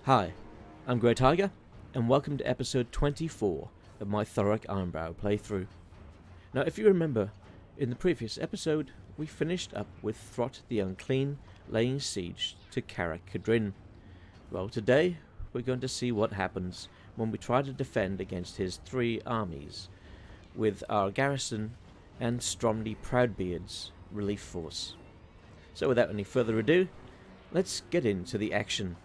Hi, I'm Grey Tiger, and welcome to episode 24 of my Thorek Ironbrow playthrough. Now, if you remember, in the previous episode, we finished up with Throt the Unclean laying siege to Karak Kadrin. Well, today, we're going to see what happens when we try to defend against his three armies, with our garrison and Stromney Proudbeard's relief force. So without any further ado, let's get into the action.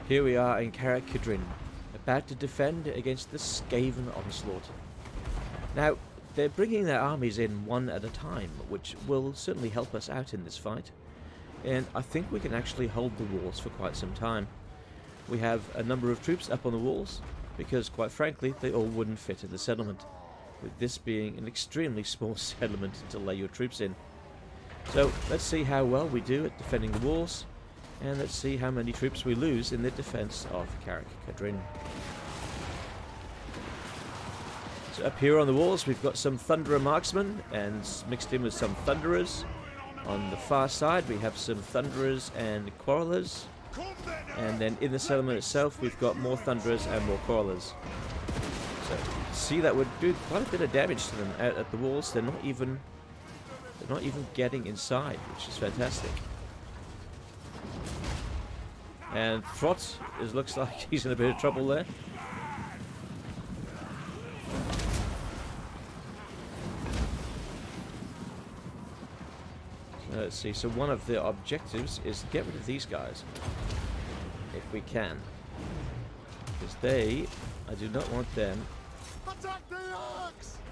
Here we are in Karak Kadrin, about to defend against the Skaven onslaught. Now, they're bringing their armies in one at a time, which will certainly help us out in this fight. And I think we can actually hold the walls for quite some time. We have a number of troops up on the walls, because quite frankly, they all wouldn't fit in the settlement, with this being an extremely small settlement to lay your troops in. So, let's see how well we do at defending the walls. And let's see how many troops we lose in the defense of Karak Kadrin. So up here on the walls we've got some Thunderer Marksmen and mixed in with some Thunderers. On the far side we have some Thunderers and Quarrelers. And then in the settlement itself we've got more Thunderers and more Quarrelers. So you can see that we're doing quite a bit of damage to them out at the walls. They're not even getting inside, which is fantastic. And Throt looks like he's in a bit of trouble there. So let's see, so one of the objectives is to get rid of these guys, if we can. Because I do not want them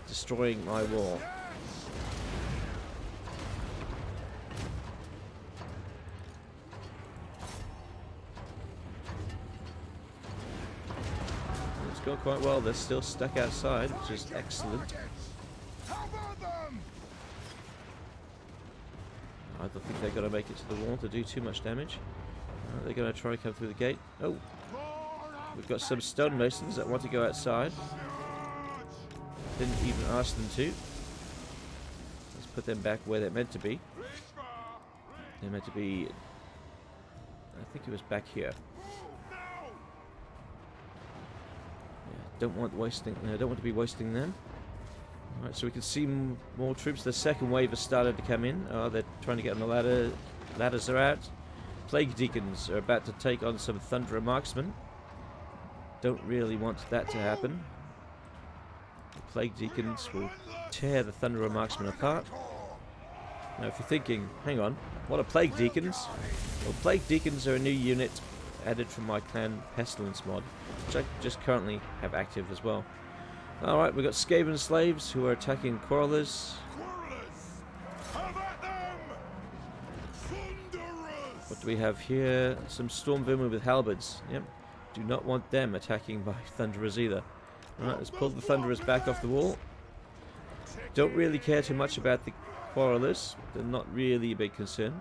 destroying my wall. Going quite well. They're still stuck outside, which is excellent. I don't think they're going to make it to the wall to do too much damage. They're going to try to come through the gate. Oh, we've got some stonemasons that want to go outside. Didn't even ask them to. Let's put them back where they're meant to be. They're meant to be, I think it was back here. Don't want to be wasting them. Alright, so we can see more troops. The second wave has started to come in. Oh, they're trying to get on the ladder. Ladders are out. Plague Deacons are about to take on some Thunderer Marksmen. Don't really want that to happen. The Plague Deacons will tear the Thunderer Marksmen apart. Now if you're thinking, hang on, what are Plague Deacons? Well, Plague Deacons are a new unit added from my Clan Pestilence mod, which I just currently have active as well. Alright, we've got Skaven slaves who are attacking Quarrelers. What do we have here? Some Stormvermin with halberds. Yep. Do not want them attacking by Thunderers either. Alright, let's pull the Thunderers back off the wall. Don't really care too much about the Quarrelers. They're not really a big concern.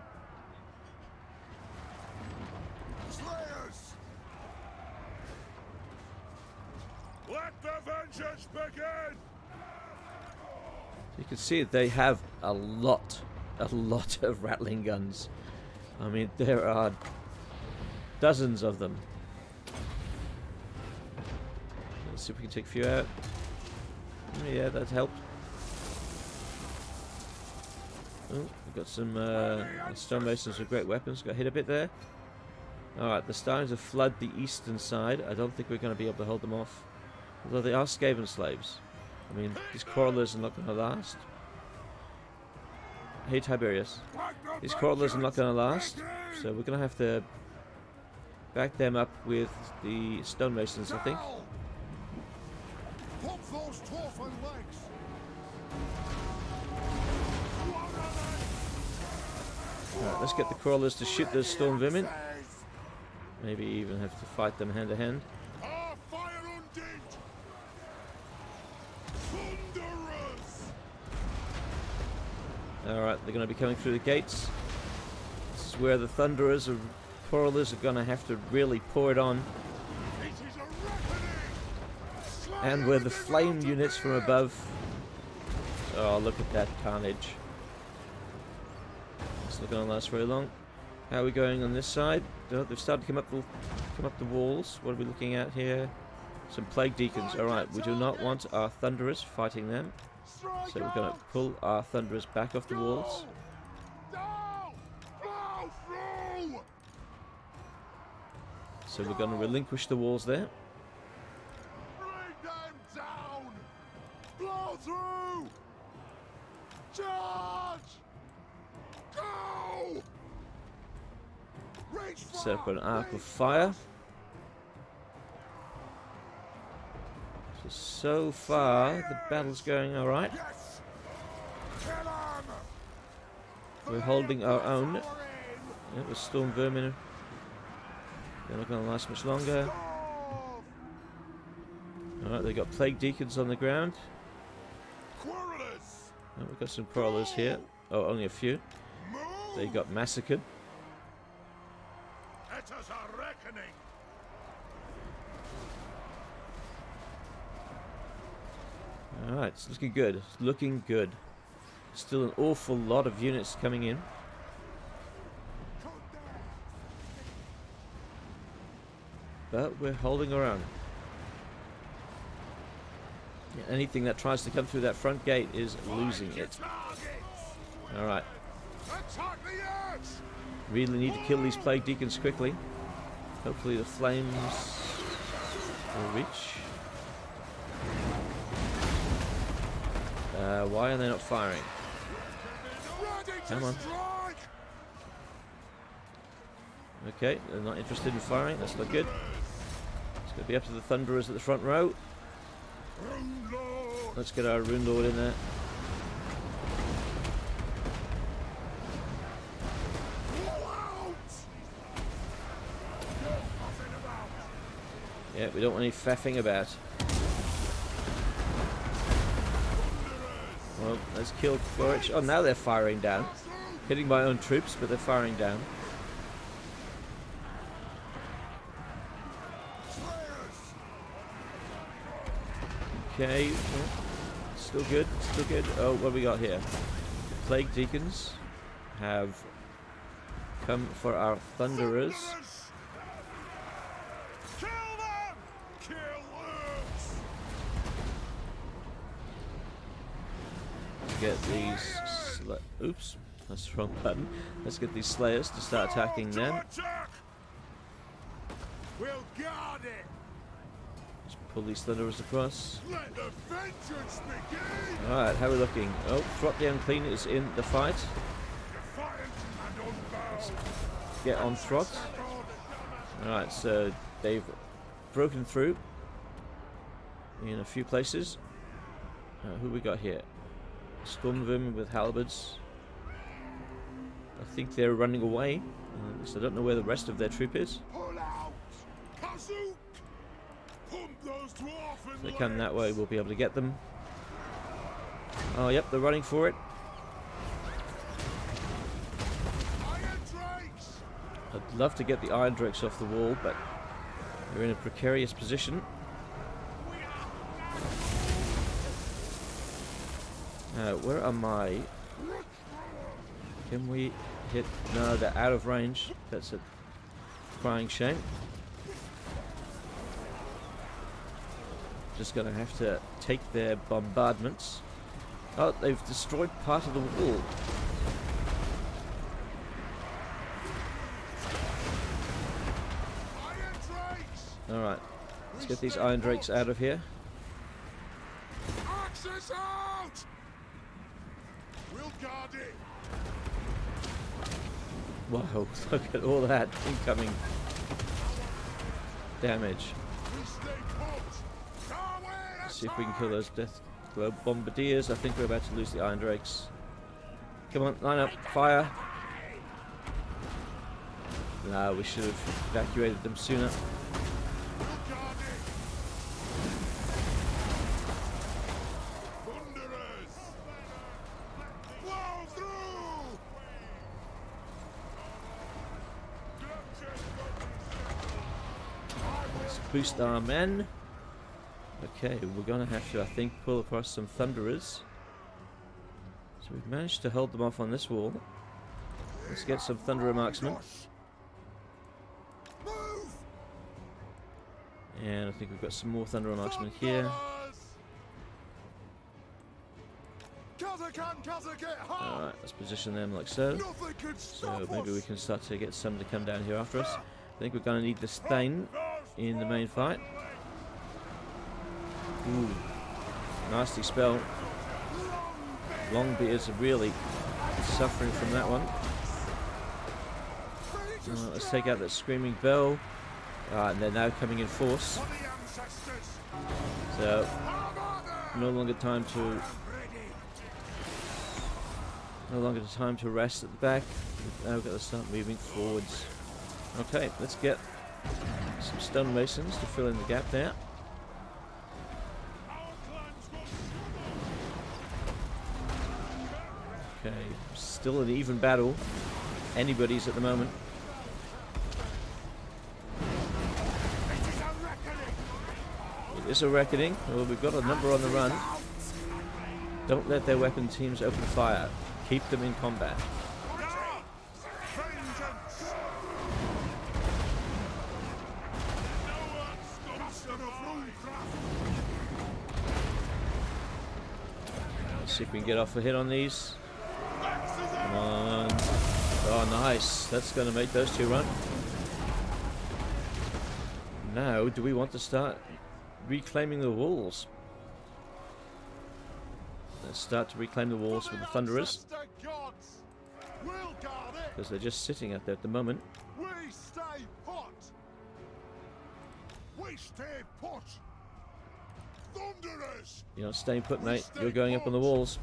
Let the vengeance begin! You can see they have a lot of rattling guns. I mean, there are dozens of them. Let's see if we can take a few out. Yeah, that helped. Oh, we've got some stonemasons with great weapons. Got hit a bit there. Alright, they're starting to flood the eastern side. I don't think we're going to be able to hold them off. Although they are Skaven slaves. I mean, these Quarrelers are not going to last. Hey Tiberius. These Quarrelers are not going to last. So we're going to have to back them up with the stonemasons, I think. Alright, let's get the Quarrelers to shoot those Stormvermin. Maybe even have to fight them hand to hand. Alright, they're going to be coming through the gates. This is where the Thunderers or Quarrelers are going to have to really pour it on. And where the flame units from above. Oh, look at that carnage. It's not going to last very long. How are we going on this side? Oh, they've started to come up the walls. What are we looking at here? Some plague deacons. Alright, we do not want our thunderers fighting them. So we're going to pull our thunderers back off the walls. So we're going to relinquish the walls there. Bring them down! Blow through! Charge! Go! Reach Set up an arc of fire. So far, the battle's going alright. Yes! Kill 'em! We're holding our own. Yeah, the storm vermin. They're not going to last much longer. Alright, they've got plague deacons on the ground. Quarrelers! Oh, we've got some quarrelers here. Oh, only a few. They got massacred. Let us a reckoning! Alright, it's looking good. It's looking good. Still an awful lot of units coming in. But we're holding our own. Yeah, anything that tries to come through that front gate is losing it. Alright. Attack the edge! Really need to kill these plague deacons quickly. Hopefully the flames will reach. Why are they not firing? Come on. Okay, they're not interested in firing. That's not good. It's going to be up to the Thunderers at the front row. Let's get our Rune Lord in there. Yeah, we don't want any faffing about. Well, let's kill Thorek. Oh, now they're firing down. Hitting my own troops, but they're firing down. Okay, well, still good, still good. Oh, what have we got here? Plague Deacons have come for our Thunderers. Kill them! Kill Get these. Oops, that's the wrong button. Let's get these Slayers to start attacking them. Attack! We'll guard it! Let's pull these Thunderers across. Let the vengeance begin! Alright, how are we looking? Oh, Throt the Unclean is in the fight. Defiant and unbound! Get on Throt. Alright, so they've broken through in a few places. Who we got here? Storm Vermin with halberds. I think they're running away, so I don't know where the rest of their troop is. Pull out! Kazook! Pump those dwarf If they come that way, we'll be able to get them. Oh, yep, they're running for it. Iron Drakes! I'd love to get the Iron Drakes off the wall, but they're in a precarious position. Where am I? Can we hit? No, they're out of range. That's a crying shame. Just gonna have to take their bombardments. Oh, they've destroyed part of the wall. Iron Drakes! Alright, let's get these Iron Drakes out of here. Axes out! We'll guard it! Wow, look at all that incoming damage. We stay put! Our way Let's see if we can kill those Death Globe Bombardiers. I think we're about to lose the Iron Drakes. Come on, line up, fire! No, we should have evacuated them sooner. We'll guard it! Thunderers! Blow through! Let's boost our men. Okay, we're going to have to, I think, pull across some Thunderers. So we've managed to hold them off on this wall. Let's get some Thunderer Marksmen. Move! And I think we've got some more Thunderer Marksmen here. Alright, let's position them like so. So maybe we can start to get some to come down here after us. I think we're going to need the Stain in the main fight. Ooh, nasty spell. Longbeards are really suffering from that one. Let's take out that Screaming Bell. And they're now coming in force. So, no longer time to rest at the back. We've now got to start moving forwards. Okay, let's get some stonemasons to fill in the gap there. Okay, still an even battle. Anybody's at the moment. It is a reckoning. Well, we've got a number on the run. Don't let their weapon teams open fire. Keep them in combat. Let's see if we can get off a hit on these. Come on. Oh, nice. That's going to make those two run. Now, do we want to start reclaiming the walls? Let's start to reclaim the walls with the Thunderers. Because they're just sitting out there at the moment. We stay put. We stay put. Thunderers. You're not staying put, mate. You're going up on the walls.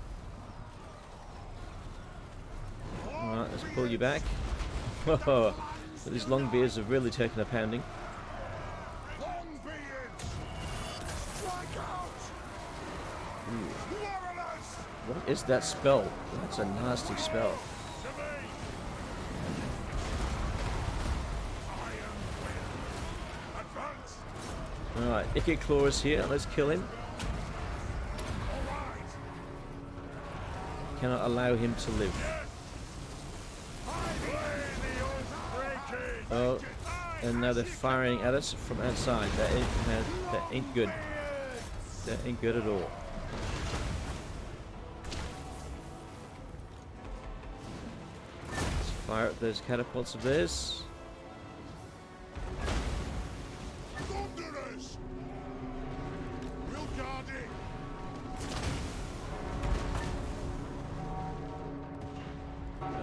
Alright, let's pull you back. Whoa. So these Longbeards have really taken a pounding. What is that spell? That's a nasty spell. Alright, Icky Claw is here. Let's kill him. Cannot allow him to live. Oh, and now they're firing at us from outside. That ain't good. That ain't good at all. Let's fire up those catapults of theirs.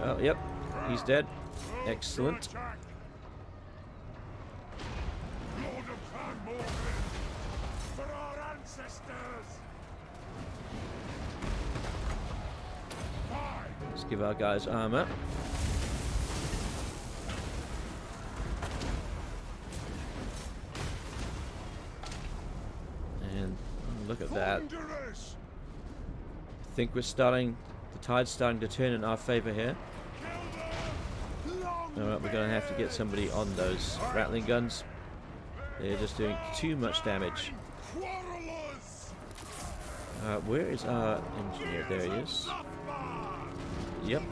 Oh, yep, he's dead. Excellent. Let's give our guys armor. And look at that. I think we're starting, the tide's starting to turn in our favor here. Alright, we're going to have to get somebody on those rattling guns. They're just doing too much damage. Where is our engineer? There he is. Yep.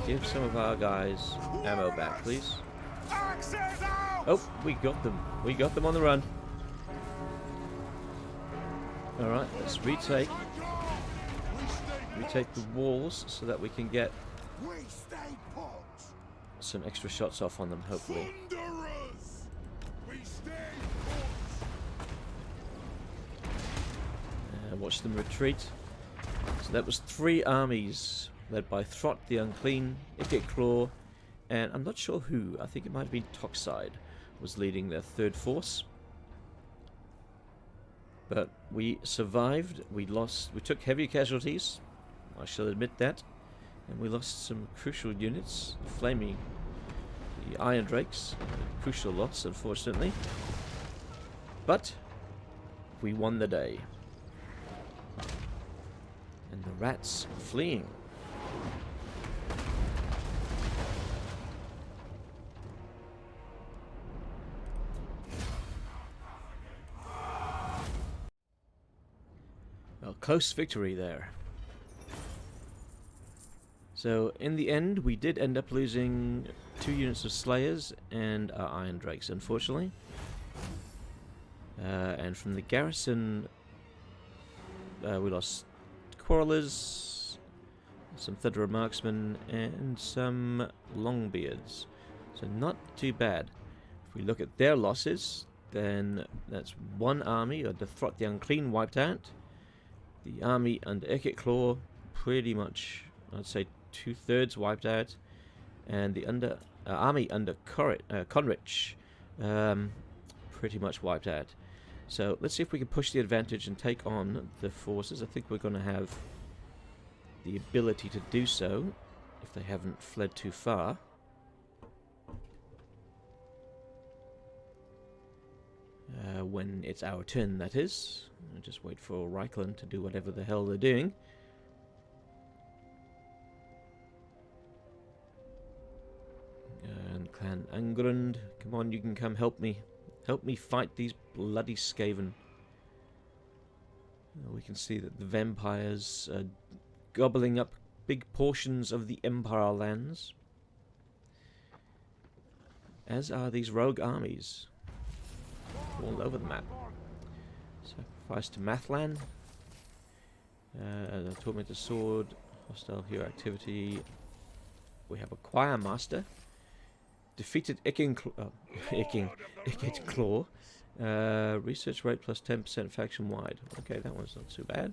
Give some of our guys ammo back, please. Oh, we got them. We got them on the run. Alright, let's retake the walls so that we can get some extra shots off on them, hopefully. And watch them retreat. So that was 3 armies led by Throt the Unclean, Icket Claw, and I'm not sure who. I think it might have been Toxide was leading their 3rd force. But we survived. We took heavy casualties. I shall admit that. And we lost some crucial units. The Iron Drakes. Crucial loss, unfortunately. But we won the day. And the rats fleeing. Well, close victory there. So in the end, we did end up losing 2 units of Slayers and our Iron Drakes, unfortunately. And from the garrison, we lost Quarrelers, some Thunderer Marksmen, and some Longbeards. So not too bad. If we look at their losses, then that's 1 army under Throt the Unclean wiped out. The army under Ekit Claw, pretty much, I'd say 2/3 wiped out. And the army under Conrich, pretty much wiped out. So let's see if we can push the advantage and take on the forces. I think we're going to have the ability to do so if they haven't fled too far. When it's our turn, that is. I'll just wait for Reichland to do whatever the hell they're doing. And Clan Angrund, come on, you can come help me. Help me fight these bloody Skaven. We can see that the vampires are gobbling up big portions of the Empire lands. As are these rogue armies. All over the map. Sacrifice to Mathlan. Tormentor Sword. Hostile hero activity. We have a Choir Master. Defeated Ekit Claw. Research rate plus 10% faction wide. Okay, that one's not too bad.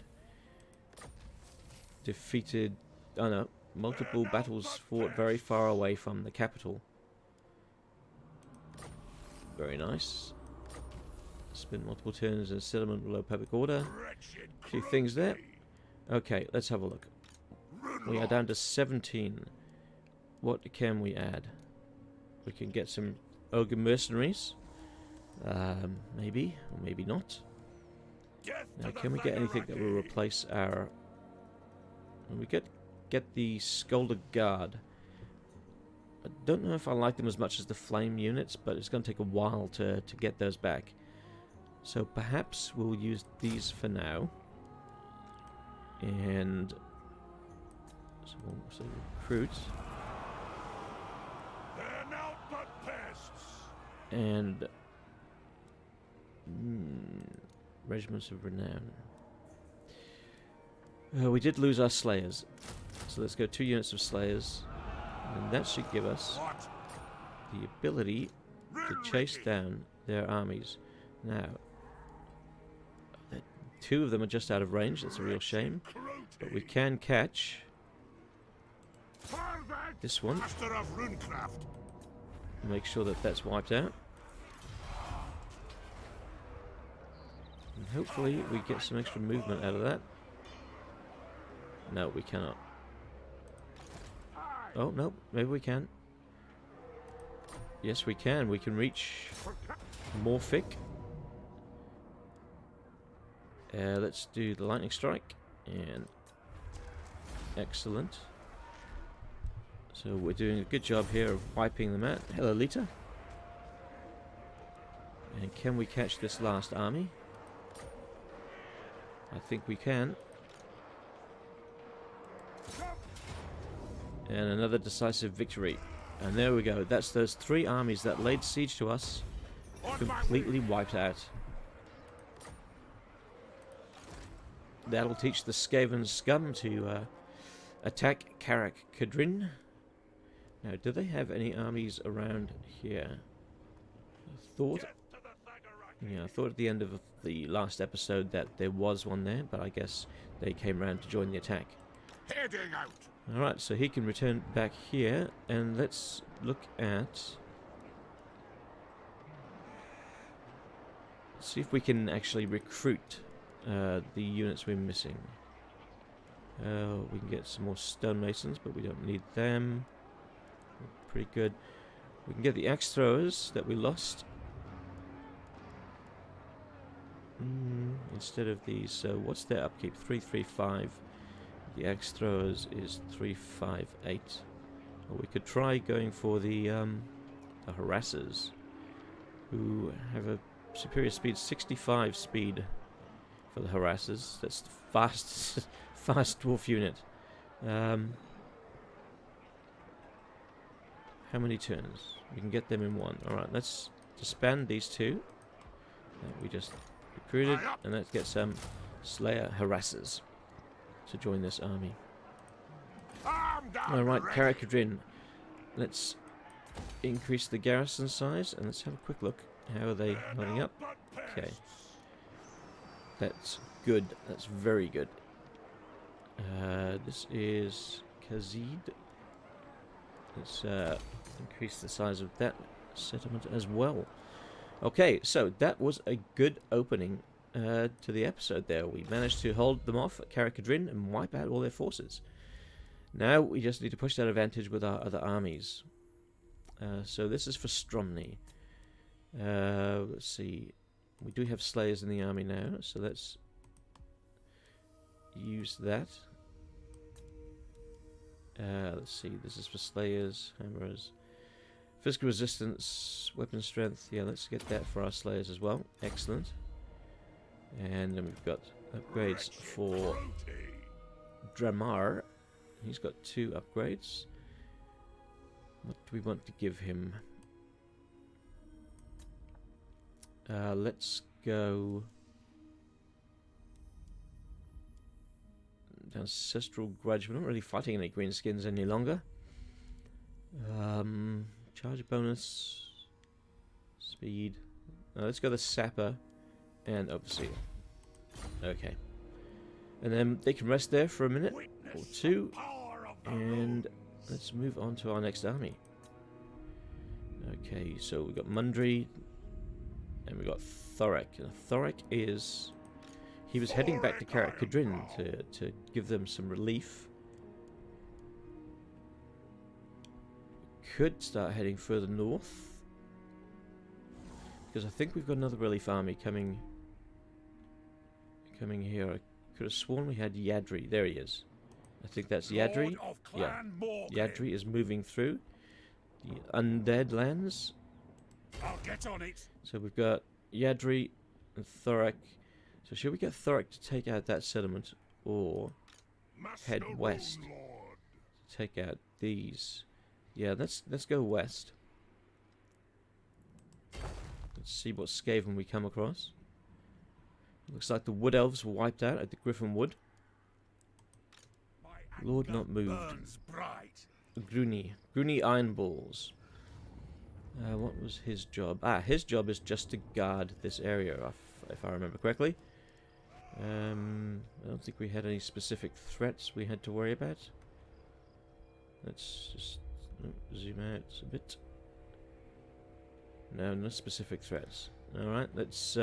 Defeated. Oh no. Multiple battles fought very far away from the capital. Very nice. Spend multiple turns in a settlement below public order. A few things there. Okay, let's have a look. We are down to 17. What can we add? We can get some Ogre Mercenaries. Maybe, or maybe not. Now, can we get anything that will replace our... We get the Scolder Guard. I don't know if I like them as much as the Flame units, but it's going to take a while to get those back. So perhaps we'll use these for now. And so we'll recruit. They're now but pests. And regiments of renown. We did lose our Slayers. So let's go 2 units of Slayers. And that should give us the ability to chase down their armies. Now, 2 of them are just out of range. That's a real shame. But we can catch this one. Make sure that that's wiped out. And hopefully we get some extra movement out of that. No, we cannot. Oh, no. Maybe we can. Yes, we can. We can reach Morphic. Let's do the Lightning Strike. And excellent. So we're doing a good job here of wiping them out. Hello, Lita. And can we catch this last army? I think we can. And another decisive victory. And there we go. That's those 3 armies that laid siege to us. Completely wiped out. That'll teach the Skaven scum to attack Karak Kadrin. Now, do they have any armies around here? I thought at the end of the last episode that there was one there, but I guess they came around to join the attack. Heading out. Alright, so he can return back here, and let's look at... see if we can actually recruit the units we're missing. We can get some more stonemasons, but we don't need them. Pretty good. We can get the axe throwers that we lost. Instead of these. So what's their upkeep? 335. The axe throwers is 358. Or we could try going for the harassers, who have a superior speed, 65 speed for the harassers. That's the fast dwarf unit. How many turns? We can get them in one. Alright, let's disband these two that we just recruited, and let's get some Slayer harassers to join this army. Alright, Karakadrin. Let's increase the garrison size, and let's have a quick look. How are they lining up? Okay. That's good. That's very good. This is Kazid. Let's increase the size of that settlement as well. Okay, so that was a good opening to the episode there. We managed to hold them off at Karakadrin and wipe out all their forces. Now we just need to push that advantage with our other armies. So this is for Stromny. Let's see. We do have Slayers in the army now, so let's use that. Let's see. This is for Slayers, Hammerers. Physical resistance, weapon strength. Yeah, let's get that for our Slayers as well. Excellent. And then we've got upgrades for Dramar. He's got 2 upgrades. What do we want to give him? Let's go Ancestral Grudge. We're not really fighting any greenskins any longer. Charge bonus, speed. Let's go the Sapper and Overseer. Okay. And then they can rest there for a minute or two. And let's move on to our next army. Okay, so we've got Mundry. And we've got Thorek. Thorek is... He was heading back to Karakadrin to give them some relief. Could start heading further north. Because I think we've got another relief army coming here. I could have sworn we had Yadri. There he is. I think that's Yadri. Yeah. Yadri is moving through the undead lands. I'll get on it. So we've got Yadri and Thorek. So should we get Thorek to take out that settlement, or head west to take out these? Yeah, let's go west. Let's see what Skaven we come across. Looks like the Wood Elves were wiped out at the Griffin Wood. Lord not moved. Gruni Iron Balls. What was his job? His job is just to guard this area, if I remember correctly. I don't think we had any specific threats we had to worry about. Let's just zoom out a bit. No specific threats. Alright, let's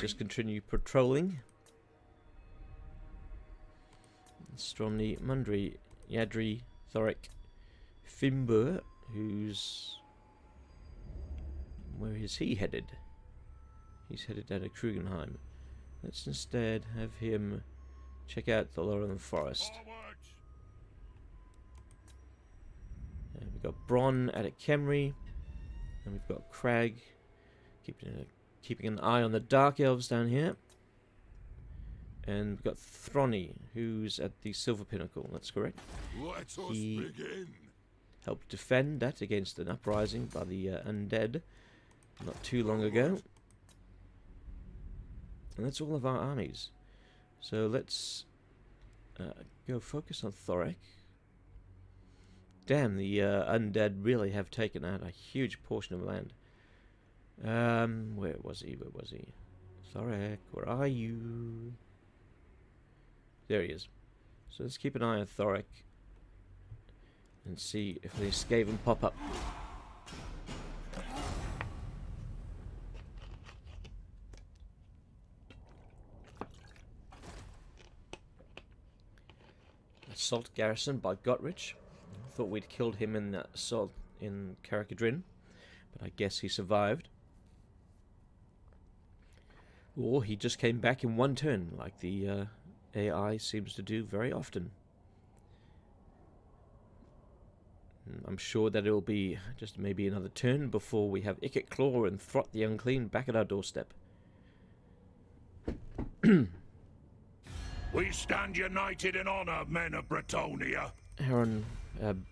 just continue patrolling. Stromny, Mundry, Yadri, Thorek, Fimbur, who's... Where is he headed? He's headed down to Krugenheim. Let's instead have him check out the Lorelyn Forest. And we've got Bronn out at Kemri, and we've got Crag keeping an eye on the Dark Elves down here. And we've got Throny, who's at the Silver Pinnacle. That's correct. He helped defend that against an uprising by the undead not too long ago. And that's all of our armies. So let's go focus on Thorek. Damn, the undead really have taken out a huge portion of land. Where was he? Where was he? Thorek, where are you? There he is. So let's keep an eye on Thorek and see if they Skaven pop up. Assault garrison by Gotrich. Thought we'd killed him in that assault in Karakadrin, but I guess he survived. Or he just came back in one turn, like the AI seems to do very often. I'm sure that it'll be just maybe another turn before we have Ikit Claw and Throt the Unclean back at our doorstep. We stand united in honor, men of Bretonia. Aaron,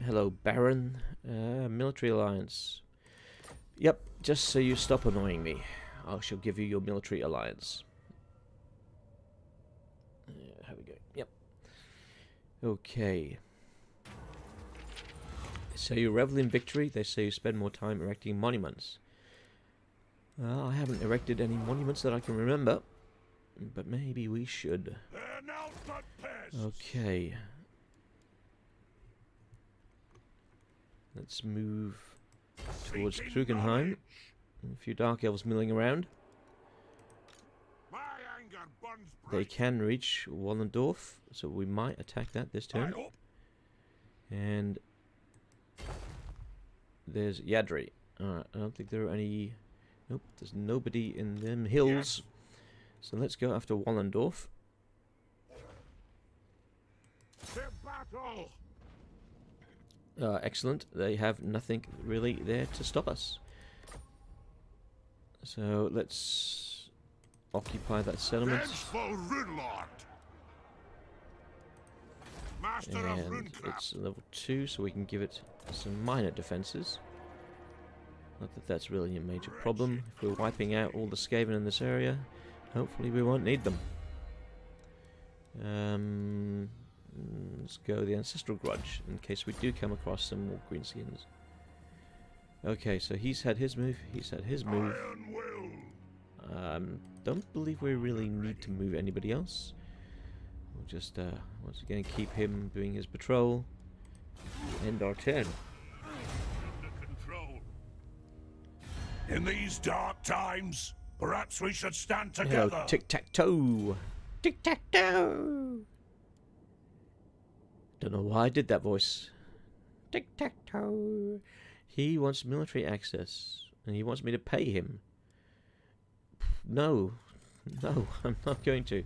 hello, Baron. Military alliance. Yep, just so you stop annoying me, I shall give you your military alliance. How we go? Yep. Okay. So you revel in victory. They say you spend more time erecting monuments. Well, I haven't erected any monuments that I can remember, but maybe we should. Okay. Let's move towards Krugenheim. A few Dark Elves milling around. They can reach Wallendorf, so we might attack that this turn. And there's Yadri. Alright, I don't think there are any... Nope, there's nobody in them hills. So let's go after Wallendorf. Excellent. They have nothing really there to stop us. So let's occupy that settlement. And it's level 2, so we can give it some minor defenses. Not that that's really a major problem. If we're wiping out all the Skaven in this area, hopefully we won't need them. Let's go the Ancestral Grudge, in case we do come across some more greenskins. Okay, so he's had his move, he's had his move. Don't believe we really need to move anybody else. We'll just, once again, keep him doing his patrol. End our turn. In these dark times, perhaps we should stand together. Hello, tic-tac-toe! Tic-tac-toe! Don't know why I did that voice. Tic-tac-toe! He wants military access, and he wants me to pay him. No. No, I'm not going to.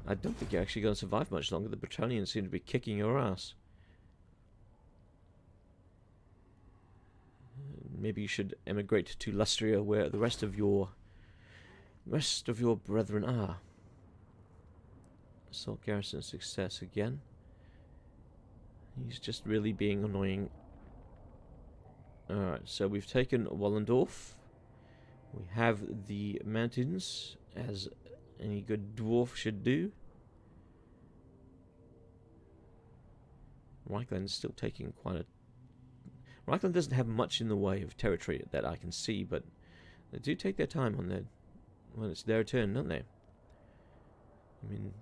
I don't think you're actually going to survive much longer. The Bretonians seem to be kicking your ass. Maybe you should emigrate to Lustria, where the rest of your brethren are. Assault garrison success again. He's just really being annoying. Alright, so we've taken Wallendorf. We have the mountains, as any good dwarf should do. Reichland's still taking quite a... Reichland doesn't have much in the way of territory that I can see, but they do take their time on their... when it's their turn, don't they? I mean,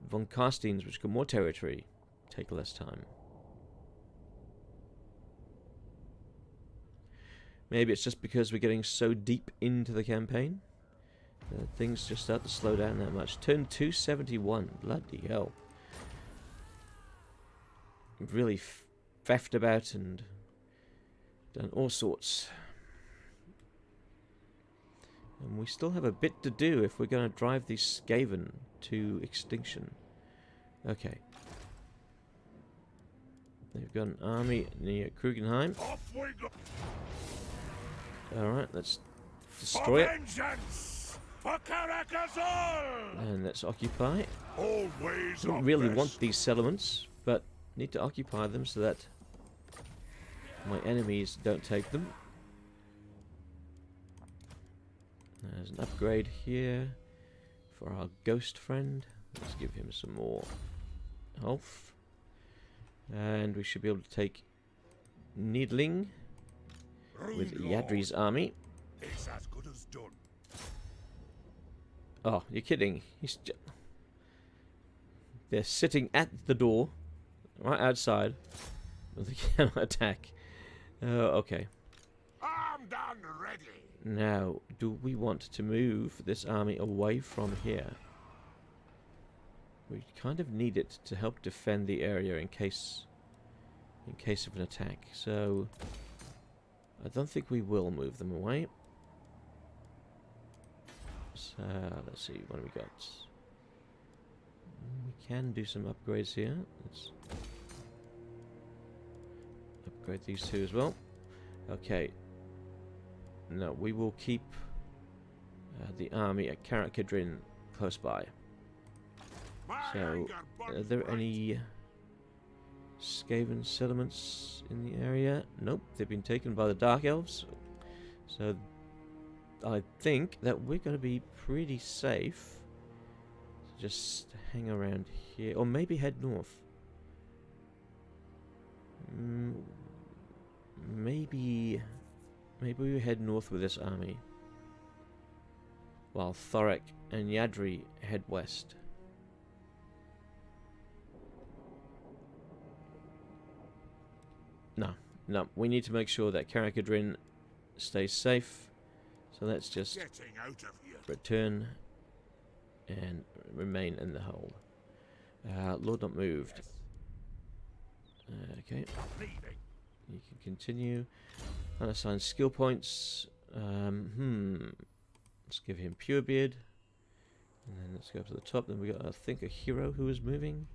von Carsteins, which got more territory, take less time. Maybe it's just because we're getting so deep into the campaign that things just start to slow down that much. Turn 271. Bloody hell. We've really faffed about and done all sorts. And we still have a bit to do if we're going to drive these Skaven to extinction. Okay. They've got an army near Krugenheim. Alright, let's destroy it. And let's occupy. Don't really want these settlements, but need to occupy them so that my enemies don't take them. There's an upgrade here for our ghost friend. Let's give him some more health. And we should be able to take Needling with Yadri's army. It's as good as done. Oh, you're kidding. They're sitting at the door, right outside, but they cannot attack. Okay. I'm done ready. Now, do we want to move this army away from here? We kind of need it to help defend the area in case of an attack. So I don't think we will move them away. So let's see, what do we got? We can do some upgrades here. Let's upgrade these two as well. Okay. No, we will keep the army at Karakadrin close by. So, are there any Skaven settlements in the area? Nope, they've been taken by the Dark Elves. So, I think that we're going to be pretty safe. So just hang around here, or maybe head north. Maybe we head north with this army, while Thorek and Yadri head west. No, we need to make sure that Karakadrin stays safe. So let's just return and remain in the hold. Lord not moved. Okay. You can continue. Unassign skill points. Let's give him Purebeard. And then let's go up to the top. Then we got, I think, a hero who is moving.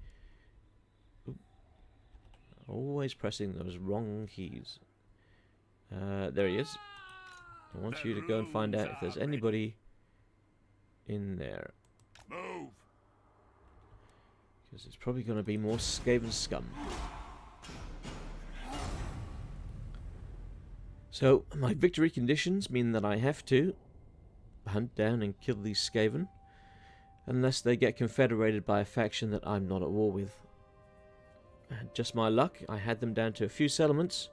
Oop. Always pressing those wrong keys. There he is. I want you to go and find out if there's anybody in there. Move. Because it's probably going to be more Skaven scum. So, my victory conditions mean that I have to hunt down and kill these Skaven, unless they get confederated by a faction that I'm not at war with. Just my luck, I had them down to a few settlements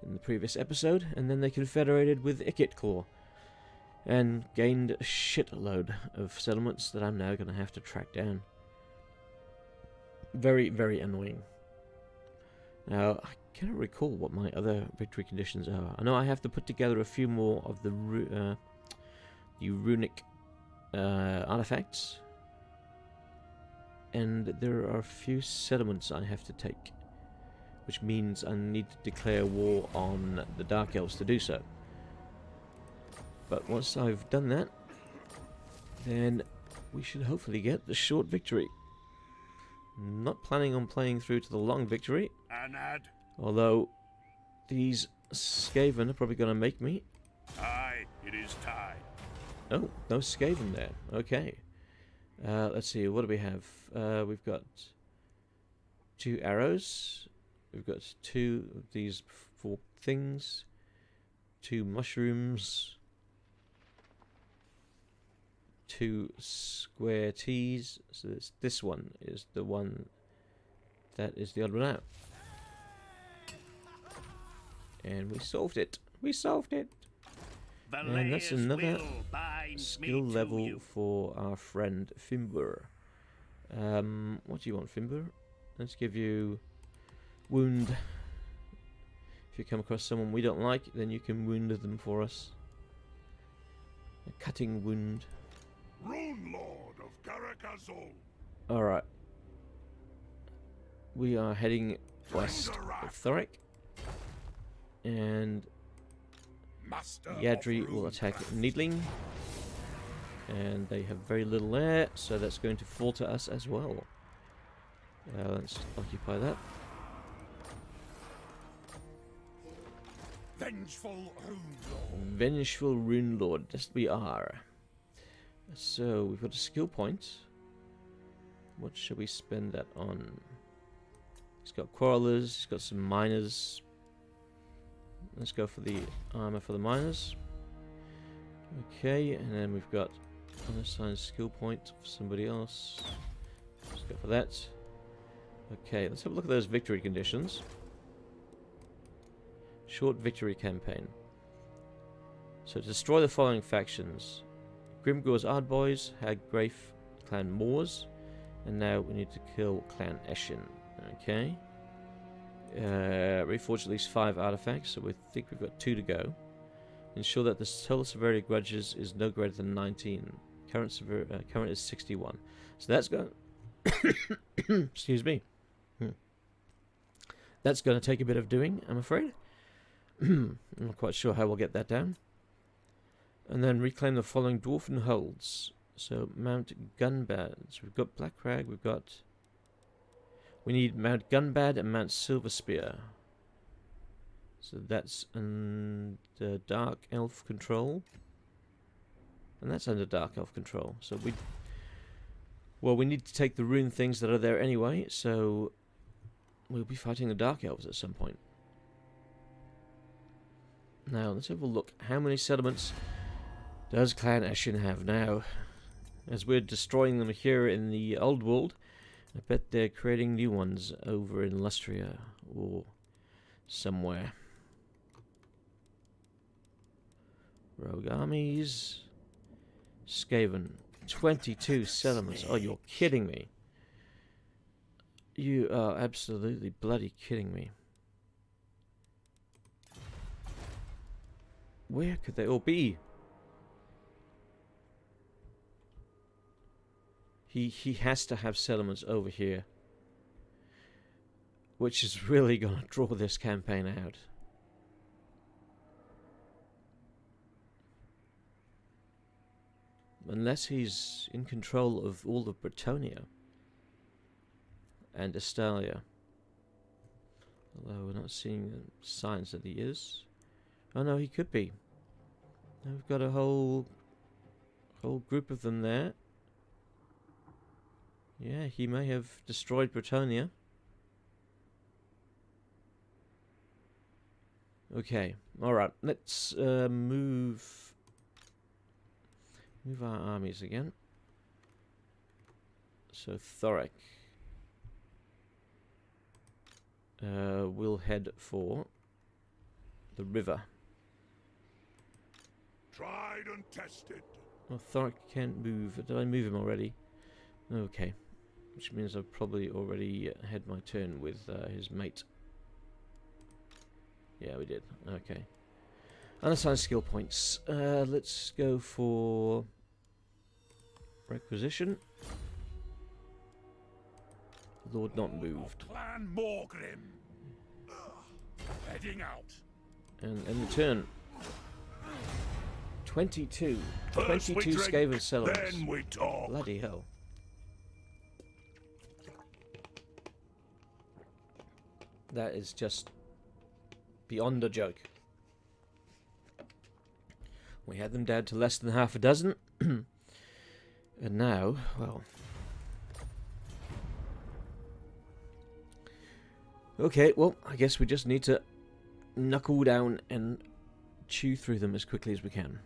in the previous episode, and then they confederated with Ikitclaw, and gained a shitload of settlements that I'm now going to have to track down. Very, very annoying. Now, I cannot recall what my other victory conditions are. I know I have to put together a few more of the runic artifacts, and there are a few settlements I have to take, which means I need to declare war on the Dark Elves to do so. But once I've done that, then we should hopefully get the short victory. Not planning on playing through to the long victory, although these Skaven are probably going to make me. Aye, it is time. Oh, no Skaven there. Okay. Let's see, what do we have? We've got 2 arrows. We've got 2 of these 4 things. 2 mushrooms. 2 square T's. So this one is the one that is the odd one out. And we solved it. We solved it. And that's another skill level for our friend Fimbur. What do you want, Fimbur? Let's give you wound. If you come across someone we don't like, then you can wound them for us. A cutting wound. Rune Lord of Karakazol. Alright. We are heading west with Thorek. And Yadri will attack Needling. And they have very little air, so that's going to falter us as well. Let's occupy that. Vengeful Rune Lord. Vengeful Rune Lord, yes we are. So we've got a skill point. What should we spend that on? He's got quarrelers, he's got some miners. Let's go for the armor for the miners. Okay, and then we've got unassigned skill point for somebody else. Let's go for that. Okay, let's have a look at those victory conditions. Short victory campaign. So destroy the following factions: Grimgor's Ardboys, Haggrafe, Clan Moors, and now we need to kill Clan Eshin. Okay. Reforge at least 5 artifacts, so we think we've got 2 to go. Ensure that the total severity of grudges is no greater than 19. Current is 61. So that's going. Excuse me. That's going to take a bit of doing, I'm afraid. I'm not quite sure how we'll get that down. And then reclaim the following dwarfen holds. So Mount Gunbad. So we've got Black Crag. We need Mount Gunbad and Mount Silverspear. So that's under Dark Elf control. And that's under Dark Elf control. So Well, we need to take the rune things that are there anyway, so we'll be fighting the Dark Elves at some point. Now, let's have a look. How many settlements does Clan Eshin have now? As we're destroying them here in the Old World, I bet they're creating new ones over in Lustria or somewhere. Rogue armies. Skaven. 22 settlements. Oh, you're kidding me. You are absolutely bloody kidding me. Where could they all be? He has to have settlements over here, which is really going to draw this campaign out. Unless he's in control of all of Bretonia and Estalia. Although we're not seeing signs that he is. Oh no, he could be. We've got a whole group of them there. Yeah, he may have destroyed Bretonia. Okay, alright, let's move our armies again. So Thorek will head for the river. Tried and tested. Oh, Thorek can't move. Did I move him already? Okay. Which means I've probably already had my turn with his mate. Yeah, we did. Okay. Unassigned skill points. Let's go for requisition. Lord not moved. Clan Morgrim. Heading out. And in return, 22. First 22 we drink, Skaven settlements. then we talk. Bloody hell. That is just beyond a joke. We had them down to less than half a dozen. And now, well... Okay, well, I guess we just need to knuckle down and chew through them as quickly as we can.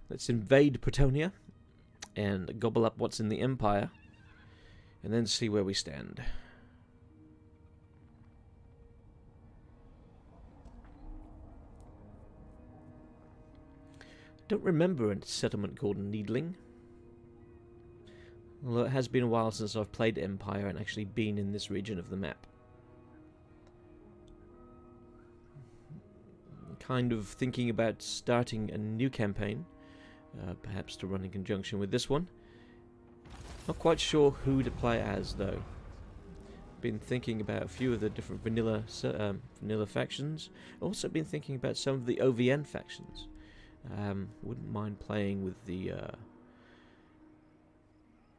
Let's invade Bretonia and gobble up what's in the Empire, and then see where we stand. Don't remember a settlement called Needling. Although it has been a while since I've played Empire and actually been in this region of the map. Kind of thinking about starting a new campaign, perhaps to run in conjunction with this one. Not quite sure who to play as though. Been thinking about a few of the different vanilla factions. Also been thinking about some of the OVN factions. Wouldn't mind playing with the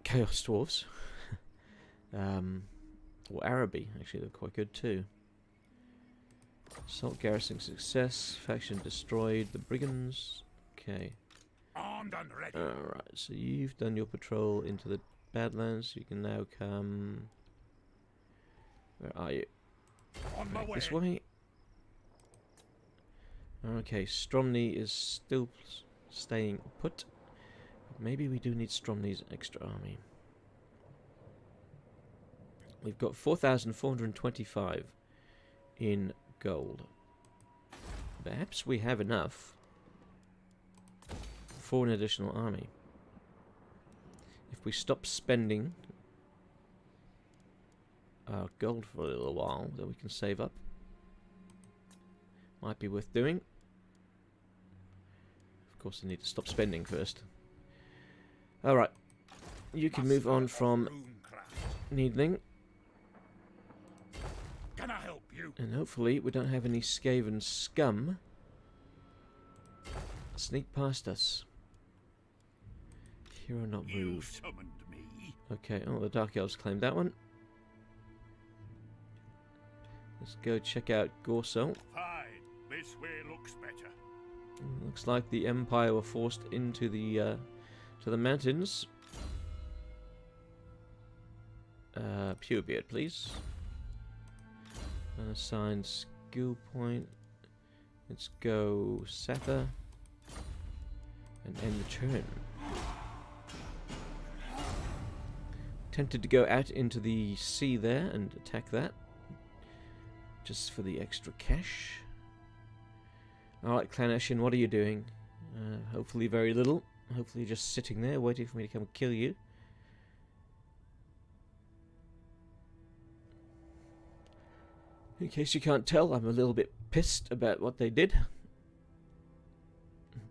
Chaos Dwarves. Or Araby, actually, they're quite good too. Assault garrison success, faction destroyed, the Brigands. Okay. Armed and ready. Alright, so you've done your patrol into the Badlands, you can now come... Where are you? On my way. This way? Okay, Stromny is still staying put. Maybe we do need Stromny's extra army. We've got 4,425 in gold. Perhaps we have enough for an additional army. If we stop spending our gold for a little while, then we can save up. Might be worth doing. Of course, I need to stop spending first. Alright. You can move on from Needling. Can I help you? And hopefully we don't have any Skaven scum sneak past us. Hero not You moved. summoned me. Okay, oh, the Dark Elves claimed that one. Let's go check out Gorso. Fine. This way looks better. Looks like the Empire were forced into the to the mountains. Purebeard, please. Unassign skill point. Let's go Sather. And end the turn. Tempted to go out into the sea there and attack that. Just for the extra cash. Alright, Clan Eshin, what are you doing? Hopefully very little. Hopefully you're just sitting there waiting for me to come and kill you. In case you can't tell, I'm a little bit pissed about what they did.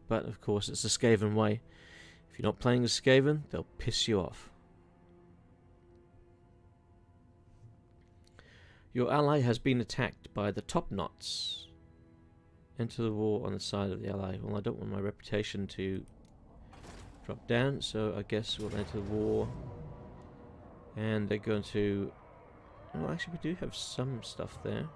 But of course it's the Skaven way. If you're not playing as Skaven, they'll piss you off. Your ally has been attacked by the top knots. Enter the war on the side of the ally. Well, I don't want my reputation to drop down, so I guess we'll enter the war. And they're going to... Well, actually we do have some stuff there.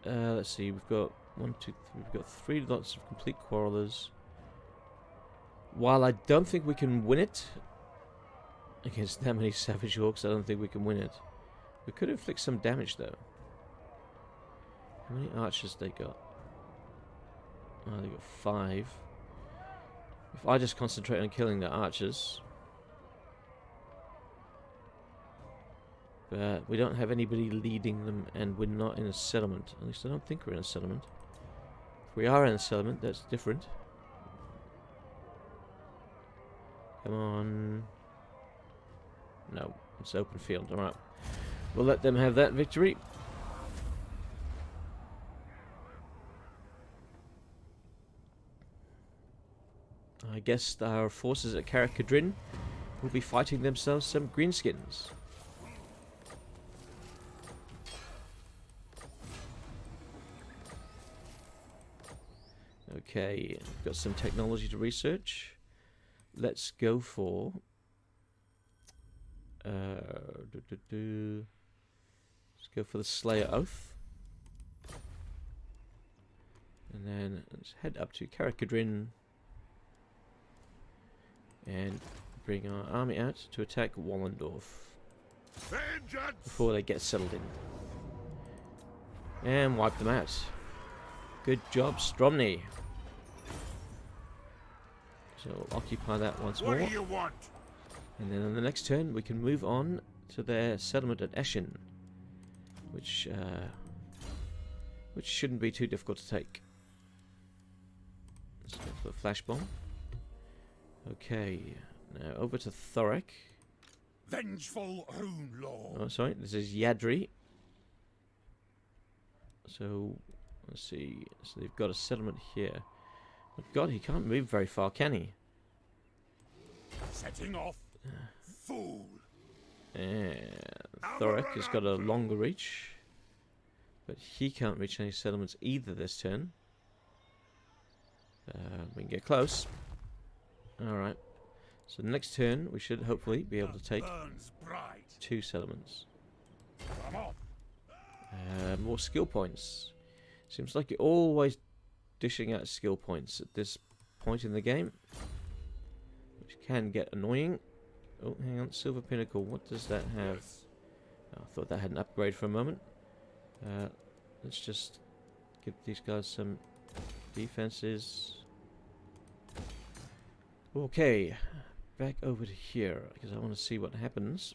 Let's see, we've got 1, 2, 3, we've got 3 lots of complete quarrelers. While I don't think we can win it against that many savage orcs, I don't think we can win it. We could inflict some damage though. How many archers they got? Oh, they got 5. If I just concentrate on killing the archers. But we don't have anybody leading them, and we're not in a settlement. At least I don't think we're in a settlement. If we are in a settlement, that's different. Come on. No, it's open field. Alright. We'll let them have that victory. I guess our forces at Karakadrin will be fighting themselves some greenskins. Okay, we've got some technology to research. Let's go for... Let's go for the Slayer Oath. And then let's head up to Karakadrin and bring our army out to attack Wallendorf before they get settled in. And wipe them out. Good job, Stromny. So we'll occupy that once more. What do you want? And then on the next turn we can move on to their settlement at Eshin, which shouldn't be too difficult to take. Let's go for the flash bomb. Okay, now over to Thorek. Vengeful Rune Lord. Oh, sorry, this is Yadri. So let's see. So they've got a settlement here. Oh God, he can't move very far, can he? Setting off, fool. And Thorek has got a longer reach, but he can't reach any settlements either this turn. We can get close. Alright. So next turn we should hopefully be able to take 2 settlements. More skill points. Seems like you're always dishing out skill points at this point in the game, which can get annoying. Oh, hang on, Silver Pinnacle, what does that have? Oh, I thought that had an upgrade for a moment. Let's just give these guys some defenses. Okay, back over to here, because I want to see what happens.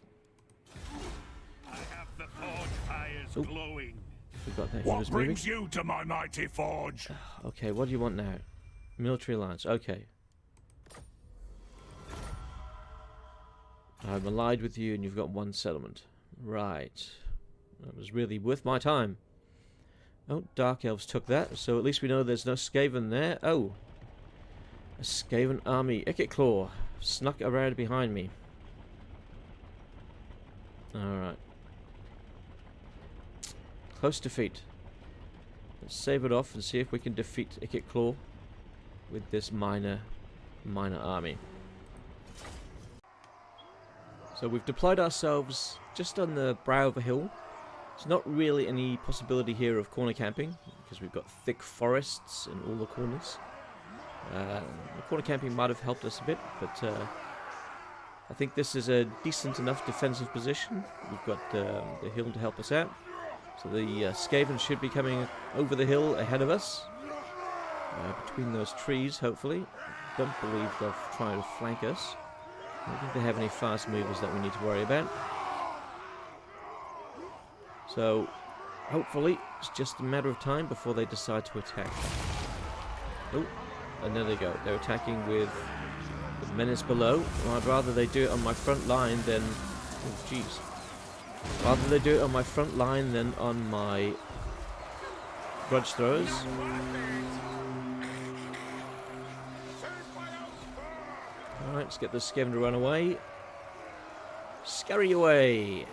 I have the forge fires glowing. Forgot that he What was brings moving. you to my mighty forge? Okay, what do you want now? Military alliance, okay. I'm allied with you and you've got 1 settlement. Right. That was really worth my time. Oh, Dark Elves took that, so at least we know there's no Skaven there. Oh! A Skaven army. Ikitclaw snuck around behind me. Alright. Close defeat. Let's save it off and see if we can defeat Ikitclaw with this minor army. So we've deployed ourselves just on the brow of a hill. There's not really any possibility here of corner camping because we've got thick forests in all the corners. The corner camping might have helped us a bit, but I think this is a decent enough defensive position. We've got the hill to help us out. So the Skaven should be coming over the hill ahead of us. Between those trees, hopefully. Don't believe they'll try to flank us. I don't think they have any fast movers that we need to worry about. So, hopefully, it's just a matter of time before they decide to attack. Oh, and there they go. They're attacking with the menace below. Well, I'd rather they do it on my front line than... Oh, jeez. Rather they do it on my front line than on my grudge throwers. Alright, let's get this Skaven to run away. Scurry away!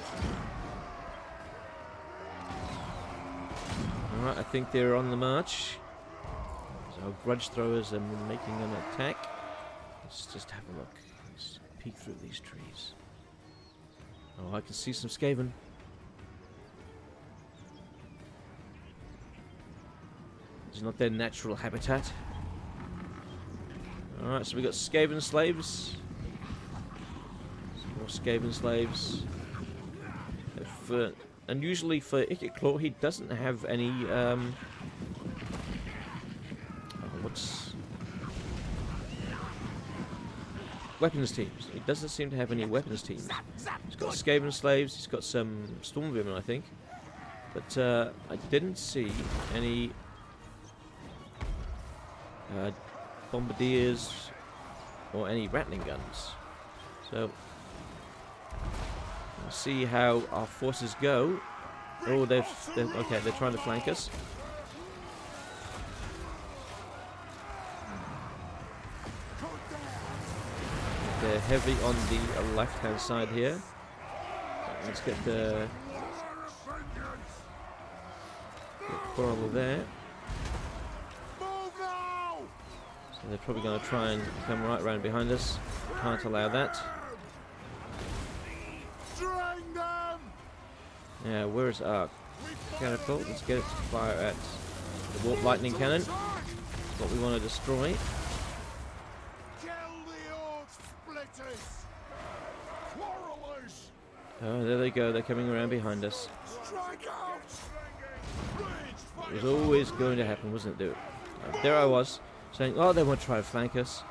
Alright, I think they're on the march. So grudge throwers are making an attack. Let's just have a look. Let's peek through these trees. Oh, I can see some Skaven. It's not their natural habitat. Alright, so we got Skaven slaves. Some more Skaven slaves. And usually for Ikitclaw, he doesn't have any, weapons teams. He doesn't seem to have any weapons teams. He's got Skaven slaves, he's got some Stormvermin, I think. But, I didn't see any bombardiers or any rattling guns. So we'll see how our forces go. Oh, they're trying to flank us. They're heavy on the left-hand side here. Let's get the quarrel there. So they're probably going to try and come right around behind us. Can't allow that. Yeah, where's our catapult? Let's get it to fire at the warp lightning cannon. That's what we want to destroy. Oh, there they go. They're coming around behind us. It was always going to happen, wasn't it? There I was, saying, oh, they won't try to flank us.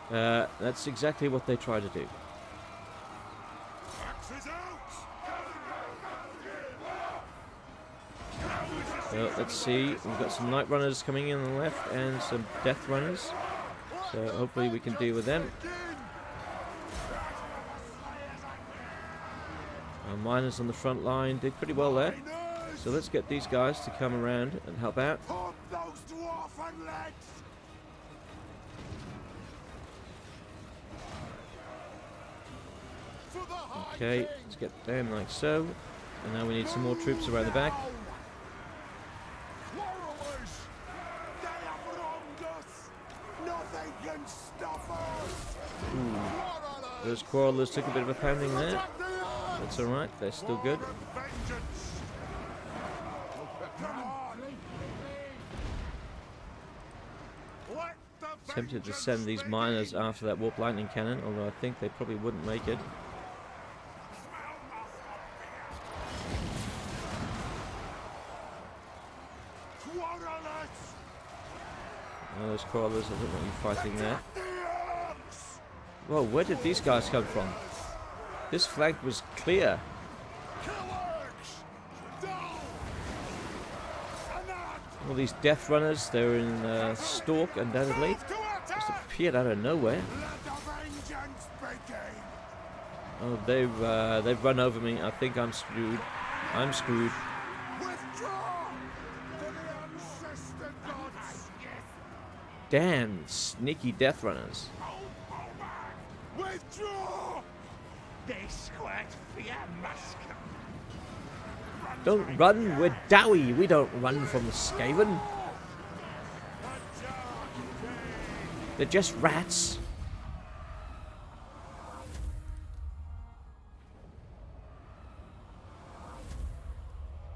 That's exactly what they try to do. So let's see. We've got some Night Runners coming in on the left and some Death Runners. So hopefully we can deal with them. Our miners on the front line did pretty well there. So let's get these guys to come around and help out. Okay, let's get them like so. And now we need some more troops around the back. Ooh. Those Quarrelers took a bit of a pounding there. That's alright, they're still good. Tempted to send these miners after that warp lightning cannon, although I think they probably wouldn't make it. Oh, those Quarrelers, I don't want you fighting there. Whoa, where did these guys come from? This flank was clear. All these Death Runners, they're in Stalk, undoubtedly. Just appeared out of nowhere. Oh, they've run over me. I think I'm screwed. I'm screwed. Damn, sneaky Death Runners. Don't run, we're Dowie. We don't run from the Skaven. They're just rats.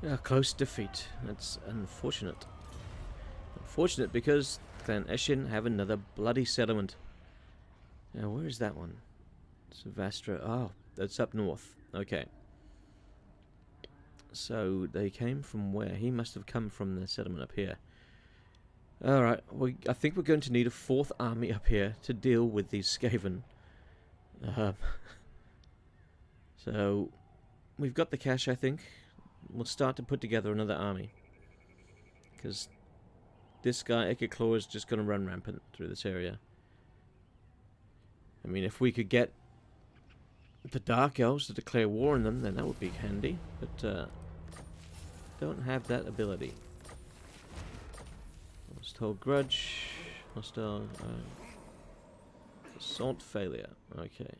A close defeat. That's unfortunate. Unfortunate because Clan Eshin have another bloody settlement. Now, where is that one? Savastra. Oh, that's up north. Okay. So they came from where? He must have come from the settlement up here. Alright, I think we're going to need a 4th army up here to deal with these Skaven. So, we've got the cash, I think. We'll start to put together another army. Because this guy, Claw, is just going to run rampant through this area. I mean, if we could get the Dark Elves to declare war on them, then that would be handy. But, don't have that ability. Hostile grudge. Hostile... assault failure. Okay.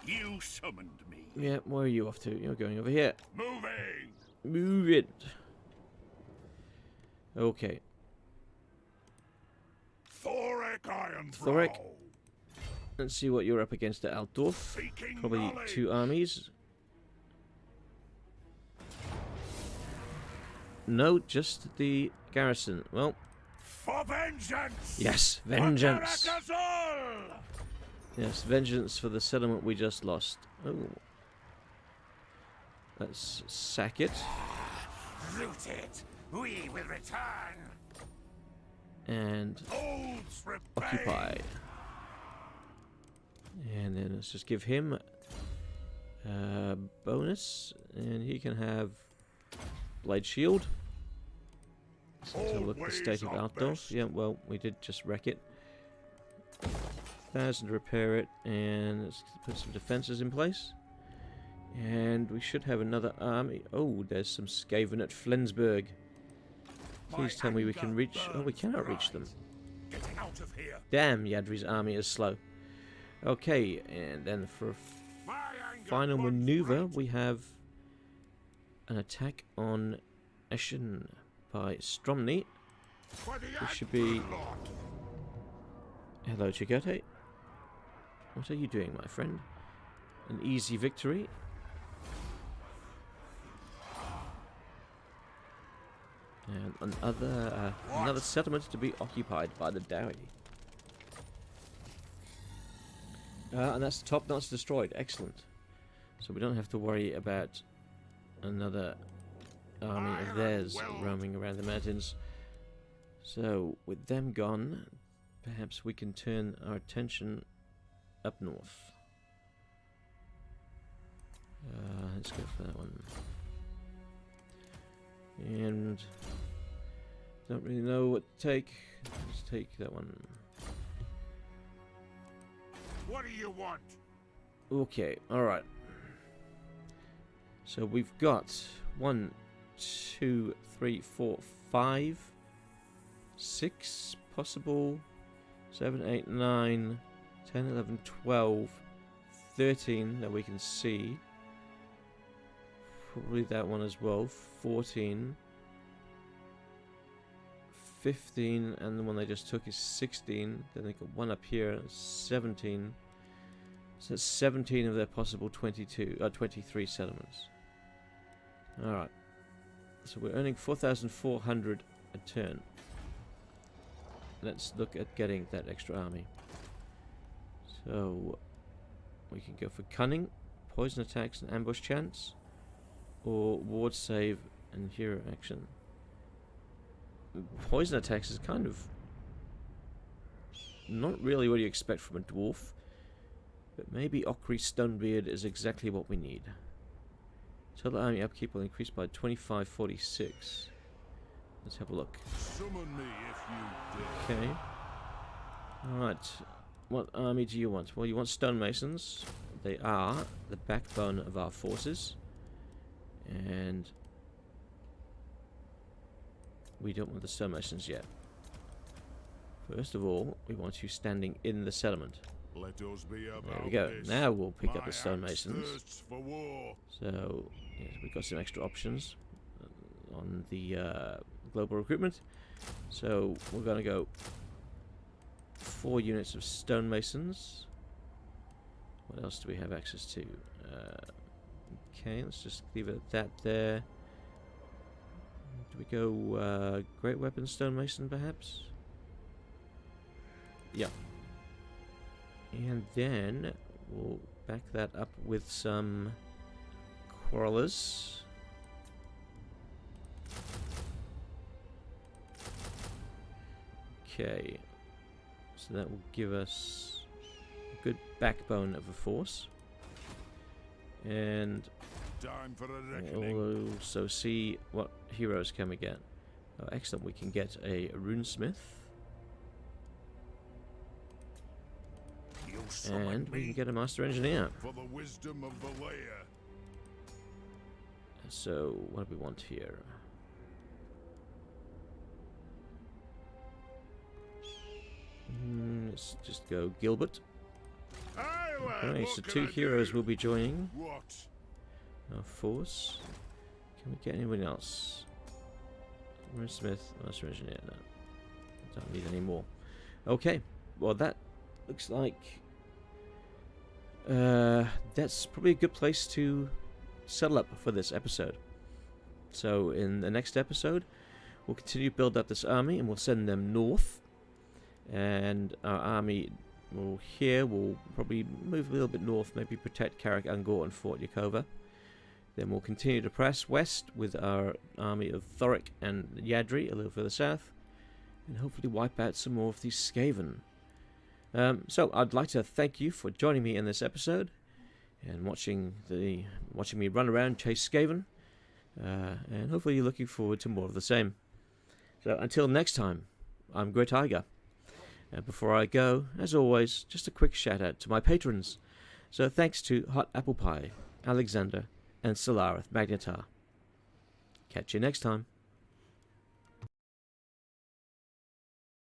You summoned me. Yeah, where are you off to? You're going over here. Moving. Move it. Okay. Thorek Ironbrow. Thorek. Let's see what you're up against at Altdorf. Seeking Probably knowledge. 2 armies. No, just the garrison. Well. For vengeance. Yes, vengeance. For Caracazol! Yes, vengeance for the settlement we just lost. Oh. Let's sack it. Root it. We will return. And Oaths repay. occupy. And then let's just give him a bonus. And he can have Blade Shield. So let's have a look at the state of Altdorf. Yeah, well, we did just wreck it. 1,000 to repair it, and let's put some defenses in place. And we should have another army. Oh, there's some Skaven at Flensburg. Please tell me we can reach... Oh, we cannot reach them. Getting out of here. Damn, Yadri's army is slow. Okay, and then for a final maneuver, we have an attack on Eshin by Stromny. This should be... Hello, Chicote. What are you doing, my friend? An easy victory. And another settlement to be occupied by the Dowie. And that's the top notch destroyed. Excellent. So we don't have to worry about another army of theirs roaming around the mountains. So with them gone, perhaps we can turn our attention up north. Let's go for that one. And don't really know what to take. Let's take that one. What do you want? Okay, alright. So we've got 1, 2, 3, 4, 5, 6 possible, 7, 8, 9, 10, 11, 12, 13 that we can see. Probably that one as well. 14, 15, and the one they just took is 16. Then they got one up here, 17. So that's 17 of their possible 23 settlements. Alright. So we're earning 4,400 a turn. Let's look at getting that extra army. So we can go for cunning, poison attacks and ambush chance, or ward save and hero action. Poison attacks is kind of not really what you expect from a dwarf, but maybe Okri Stonebeard is exactly what we need. Total army upkeep will increase by 2546. Let's have a look. Summon me if you dare. Okay. Alright. What army do you want? Well, you want stonemasons. They are the backbone of our forces. And we don't want the stonemasons yet. First of all, we want you standing in the settlement. Let us be about There we go. this. Now we'll pick up My the axe stonemasons. thirsts for war. So, yes, we've got some extra options on the global recruitment. So, we're going to go 4 units of stonemasons. What else do we have access to? Okay, let's just leave it at that there. Do we go Great Weapon Stonemason, perhaps? Yeah. And then we'll back that up with some quarrelers. Okay, so that will give us a good backbone of a force. And Time for a we'll also see what heroes can we get. Oh, excellent, we can get a runesmith. And we can get a master engineer. For the wisdom of the layer. So, what do we want here? Let's just go Gilbert. Okay, so 2 heroes will be joining our force. Can we get anyone else? Runesmith, master engineer. No, don't need any more. Okay, well that looks like that's probably a good place to settle up for this episode. So in the next episode, we'll continue to build up this army and we'll send them north. And our army will probably move a little bit north, maybe protect Karak Angor and Fort Yakova. Then we'll continue to press west with our army of Thorek and Yadri a little further south, and hopefully wipe out some more of these Skaven. So I'd like to thank you for joining me in this episode and watching me run around chase Skaven, and hopefully you're looking forward to more of the same. So until next time, I'm Great Tiger. And before I go, as always, just a quick shout out to my patrons. So thanks to Hot Apple Pie, Alexander, and Solarith Magnetar. Catch you next time.